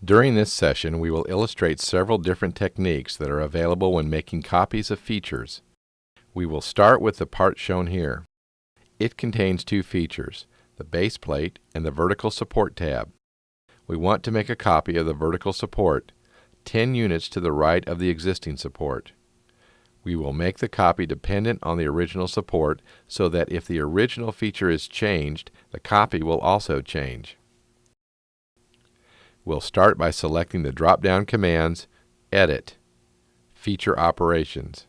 During this session, we will illustrate several different techniques that are available when making copies of features. We will start with the part shown here. It contains two features, the base plate and the vertical support tab. We want to make a copy of the vertical support, 10 units to the right of the existing support. We will make the copy dependent on the original support so that if the original feature is changed, the copy will also change. We'll start by selecting the drop-down commands, Edit, Feature Operations,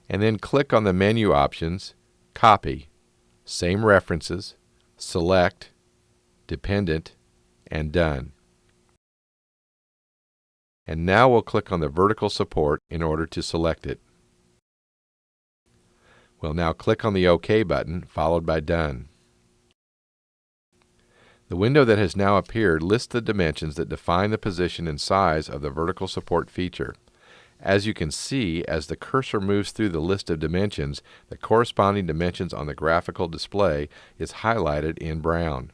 and then click on the menu options, Copy, Same References, Select, Dependent, and Done. And now we'll click on the vertical support in order to select it. We'll now click on the OK button, followed by Done. The window that has now appeared lists the dimensions that define the position and size of the vertical support feature. As you can see, as the cursor moves through the list of dimensions, the corresponding dimensions on the graphical display is highlighted in brown.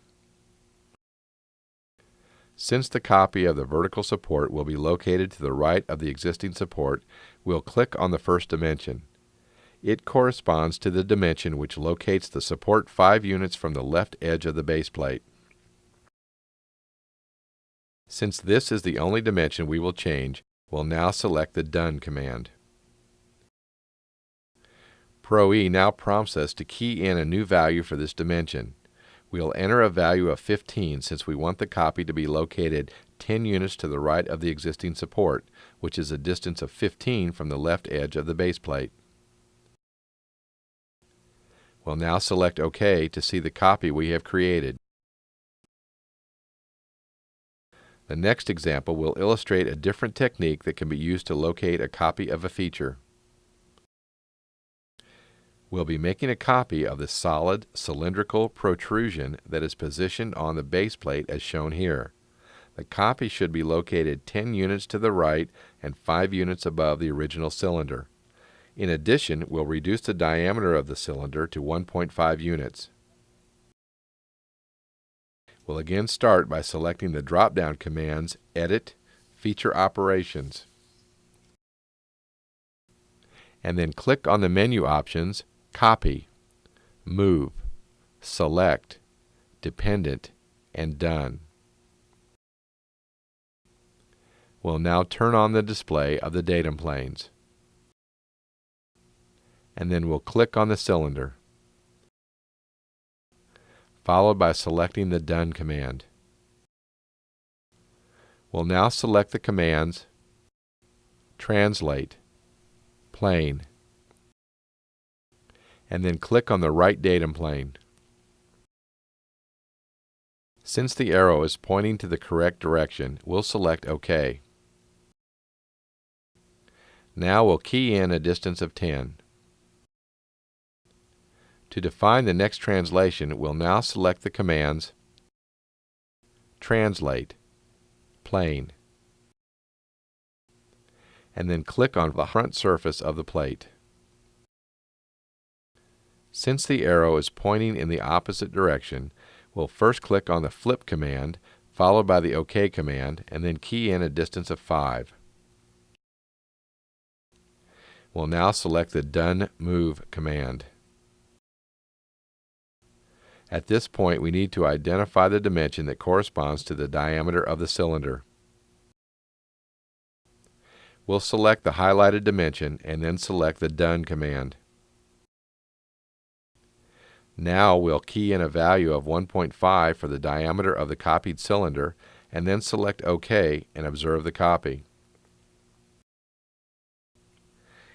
Since the copy of the vertical support will be located to the right of the existing support, we'll click on the first dimension. It corresponds to the dimension which locates the support 5 units from the left edge of the base plate. Since this is the only dimension we will change, we'll now select the Done command. Pro-E now prompts us to key in a new value for this dimension. We'll enter a value of 15 since we want the copy to be located 10 units to the right of the existing support, which is a distance of 15 from the left edge of the base plate. We'll now select OK to see the copy we have created. The next example will illustrate a different technique that can be used to locate a copy of a feature. We'll be making a copy of the solid cylindrical protrusion that is positioned on the base plate as shown here. The copy should be located 10 units to the right and 5 units above the original cylinder. In addition, we'll reduce the diameter of the cylinder to 1.5 units. We'll again start by selecting the drop-down commands Edit, Feature Operations, and then click on the menu options Copy, Move, Select, Dependent, and Done. We'll now turn on the display of the datum planes, and then we'll click on the cylinder, followed by selecting the Done command. We'll now select the commands Translate, Plane, and then click on the right datum plane. Since the arrow is pointing to the correct direction, we'll select OK. Now we'll key in a distance of 10. To define the next translation, we'll now select the commands Translate, Plane, and then click on the front surface of the plate. Since the arrow is pointing in the opposite direction, we'll first click on the Flip command, followed by the OK command, and then key in a distance of 5. We'll now select the Done Move command. At this point, we need to identify the dimension that corresponds to the diameter of the cylinder. We'll select the highlighted dimension and then select the Done command. Now we'll key in a value of 1.5 for the diameter of the copied cylinder and then select OK and observe the copy.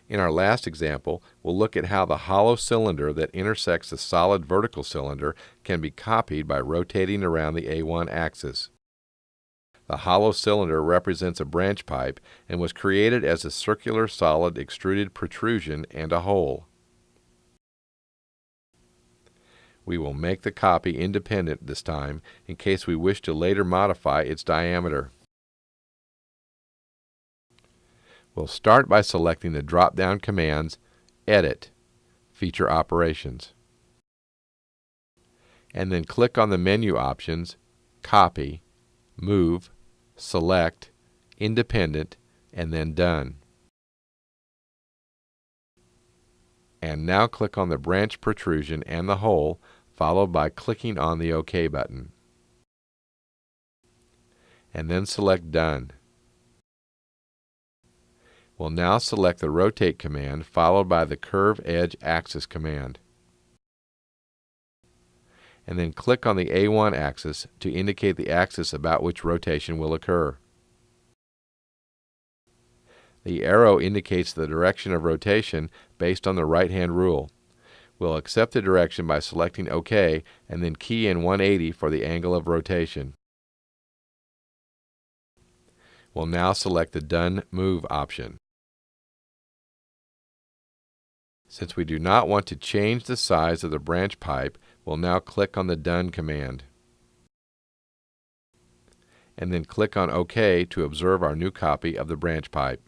In our last example, we'll look at how the hollow cylinder that intersects the solid vertical cylinder can be copied by rotating around the A1 axis. The hollow cylinder represents a branch pipe and was created as a circular solid extruded protrusion and a hole. We will make the copy independent this time in case we wish to later modify its diameter. We'll start by selecting the drop-down commands Edit, Feature Operations, and then click on the menu options Copy, Move, Select, Independent, and then Done. And now click on the branch protrusion and the hole, followed by clicking on the OK button. And then select Done. We'll now select the Rotate command, followed by the Curve Edge Axis command. And then click on the A1 axis to indicate the axis about which rotation will occur. The arrow indicates the direction of rotation based on the right-hand rule. We'll accept the direction by selecting OK and then key in 180 for the angle of rotation. We'll now select the Done Move option. Since we do not want to change the size of the branch pipe, we'll now click on the Done command. And then click on OK to observe our new copy of the branch pipe.